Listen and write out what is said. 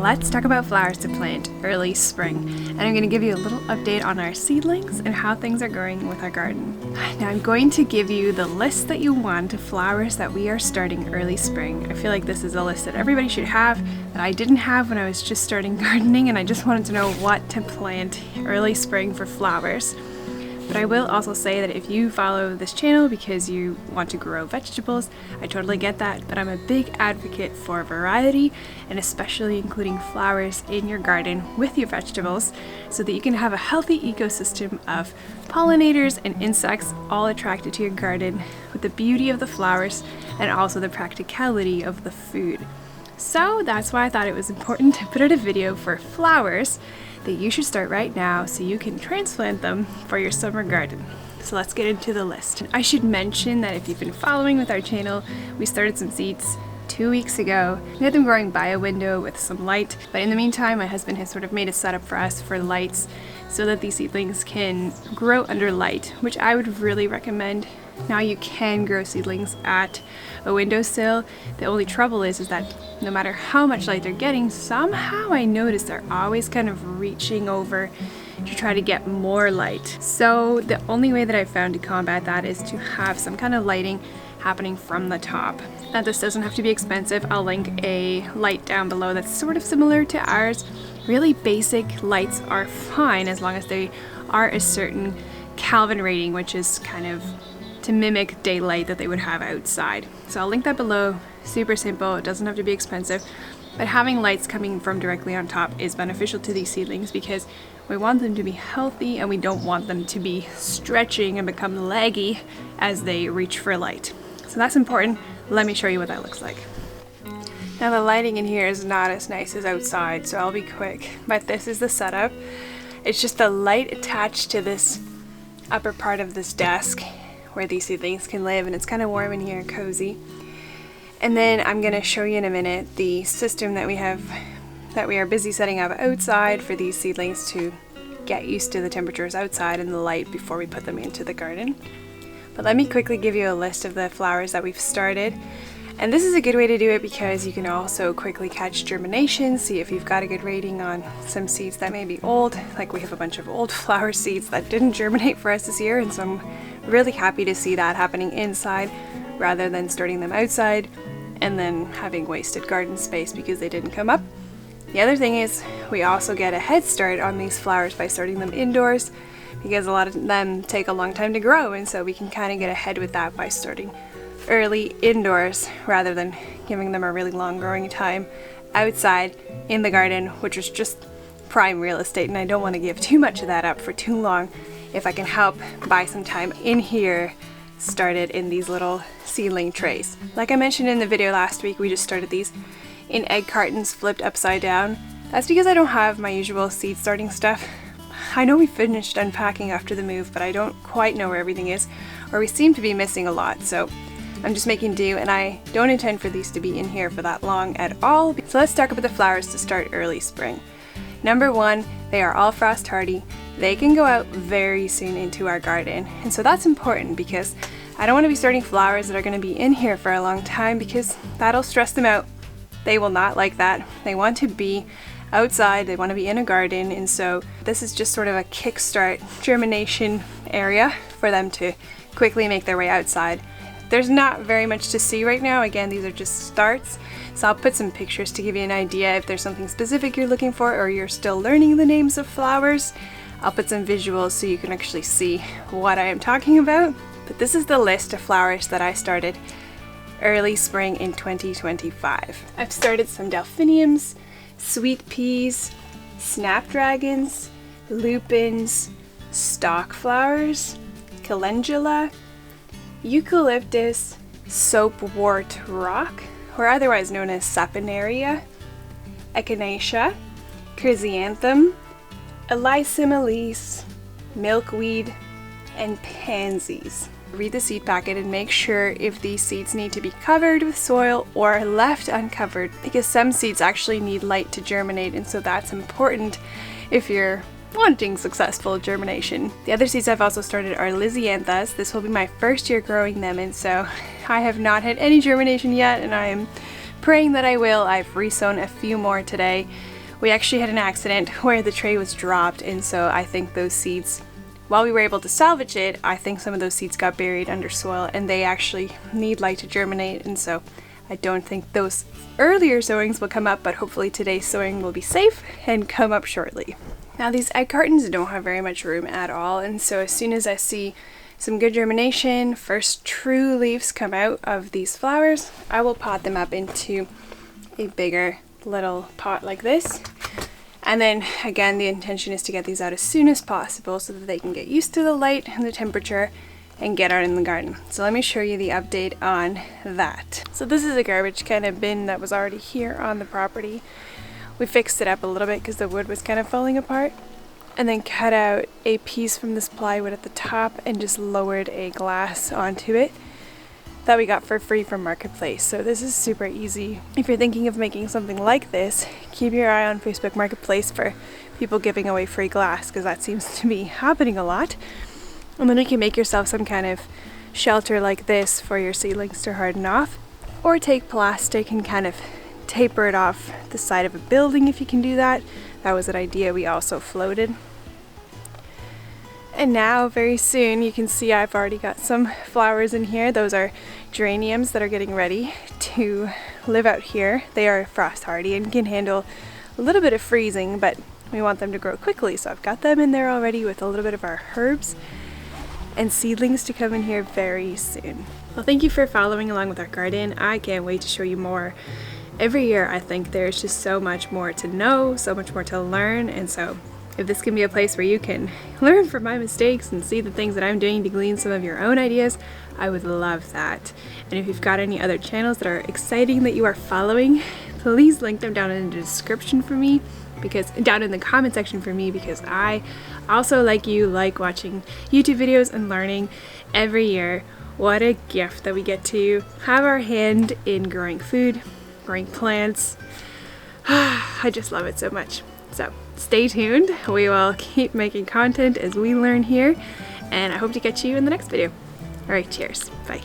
let's talk about flowers to plant early spring. And I'm going to give you a little update on our seedlings and how things are going with our garden. Now I'm going to give you the list that you want of flowers that we are starting early spring. I feel like this is a list that everybody should have, that I didn't have when I was just starting gardening, and I just wanted to know what to plant early spring for flowers. But I will also say that if you follow this channel because you want to grow vegetables, I totally get that, but I'm a big advocate for variety, and especially including flowers in your garden with your vegetables so that you can have a healthy ecosystem of pollinators and insects all attracted to your garden with the beauty of the flowers and also the practicality of the food. So that's why I thought it was important to put out a video for flowers that you should start right now so you can transplant them for your summer garden. So let's get into the list. I should mention that if you've been following with our channel, we started some seeds 2 weeks ago. We had them growing by a window with some light, but in the meantime my husband has sort of made a setup for us for lights so that these seedlings can grow under light, which I would really recommend. Now you can grow seedlings at a windowsill. The only trouble is that no matter how much light they're getting, somehow I notice they're always kind of reaching over to try to get more light. So the only way that I've found to combat that is to have some kind of lighting happening from the top. Now this doesn't have to be expensive. I'll link a light down below that's sort of similar to ours. Really basic lights are fine as long as they are a certain Kelvin rating, which is kind of to mimic daylight that they would have outside. So I'll link that below. Super simple, it doesn't have to be expensive, but having lights coming from directly on top is beneficial to these seedlings because we want them to be healthy and we don't want them to be stretching and become leggy as they reach for light. So that's important. Let me show you what that looks like. Now the lighting in here is not as nice as outside, so I'll be quick, but this is the setup. It's just the light attached to this upper part of this desk where these seedlings can live, and it's kind of warm in here and cozy. And then I'm going to show you in a minute the system that we have, that we are busy setting up outside for these seedlings to get used to the temperatures outside and the light before we put them into the garden. But let me quickly give you a list of the flowers that we've started. And this is a good way to do it because you can also quickly catch germination, see if you've got a good rating on some seeds that may be old. Like we have a bunch of old flower seeds that didn't germinate for us this year, and so I'm really happy to see that happening inside rather than starting them outside and then having wasted garden space because they didn't come up. The other thing is we also get a head start on these flowers by starting them indoors because a lot of them take a long time to grow, and so we can kind of get ahead with that by starting early indoors rather than giving them a really long growing time outside in the garden, which is just prime real estate, and I don't want to give too much of that up for too long. If I can help buy some time in here started in these little seedling trays. Like I mentioned in the video last week, we just started these in egg cartons flipped upside down. That's because I don't have my usual seed starting stuff. I know we finished unpacking after the move, but I don't quite know where everything is, or we seem to be missing a lot, so I'm just making do, and I don't intend for these to be in here for that long at all. So let's talk about the flowers to start early spring. Number one, they are all frost hardy. They can go out very soon into our garden, and so that's important because I don't want to be starting flowers that are going to be in here for a long time because that'll stress them out. They will not like that. They want to be outside, they want to be in a garden, and so this is just sort of a kickstart germination area for them to quickly make their way outside. There's not very much to see right now. Again, these are just starts, so I'll put some pictures to give you an idea if there's something specific you're looking for or you're still learning the names of flowers. I'll put some visuals so you can actually see what I am talking about. But this is the list of flowers that I started early spring in 2025. I've started some delphiniums, sweet peas, snapdragons, lupins, stock flowers, calendula, eucalyptus, soapwort rock, or otherwise known as saponaria, echinacea, chrysanthemum, alyssum, milkweed, and pansies. Read the seed packet and make sure if these seeds need to be covered with soil or left uncovered, because some seeds actually need light to germinate, and so that's important if you're wanting successful germination. The other seeds I've also started are lisianthus. This will be my first year growing them, and so I have not had any germination yet, and I am praying that I will. I've re-sown a few more today. We actually had an accident where the tray was dropped, and so I think those seeds, while we were able to salvage it, I think some of those seeds got buried under soil and they actually need light to germinate, and so I don't think those earlier sowings will come up, but hopefully today's sowing will be safe and come up shortly. Now these egg cartons don't have very much room at all, and so as soon as I see some good germination, first true leaves come out of these flowers, I will pot them up into a bigger little pot like this. And then again, the intention is to get these out as soon as possible so that they can get used to the light and the temperature and get out in the garden. So let me show you the update on that. So this is a garbage kind of bin that was already here on the property. We fixed it up a little bit because the wood was kind of falling apart, and then cut out a piece from this plywood at the top and just lowered a glass onto it that we got for free from Marketplace. So this is super easy. If you're thinking of making something like this, keep your eye on Facebook Marketplace for people giving away free glass, because that seems to be happening a lot. And then you can make yourself some kind of shelter like this for your seedlings to harden off, or take plastic and kind of taper it off the side of a building if you can do that. That was an idea we also floated. And now very soon you can see I've already got some flowers in here. Those are geraniums that are getting ready to live out here. They are frost hardy and can handle a little bit of freezing, but we want them to grow quickly, so I've got them in there already with a little bit of our herbs and seedlings to come in here very soon. Well, thank you for following along with our garden. I can't wait to show you more. Every year I think there's just so much more to know, so much more to learn, and so if this can be a place where you can learn from my mistakes and see the things that I'm doing to glean some of your own ideas, I would love that. And if you've got any other channels that are exciting that you are following, please link them down in the description for me, because down in the comment section for me, because I also, like you, like watching YouTube videos and learning every year. What a gift that we get to have our hand in growing food, growing plants. I just love it so much. So stay tuned. We will keep making content as we learn here, and I hope to catch you in the next video. All right, cheers. Bye.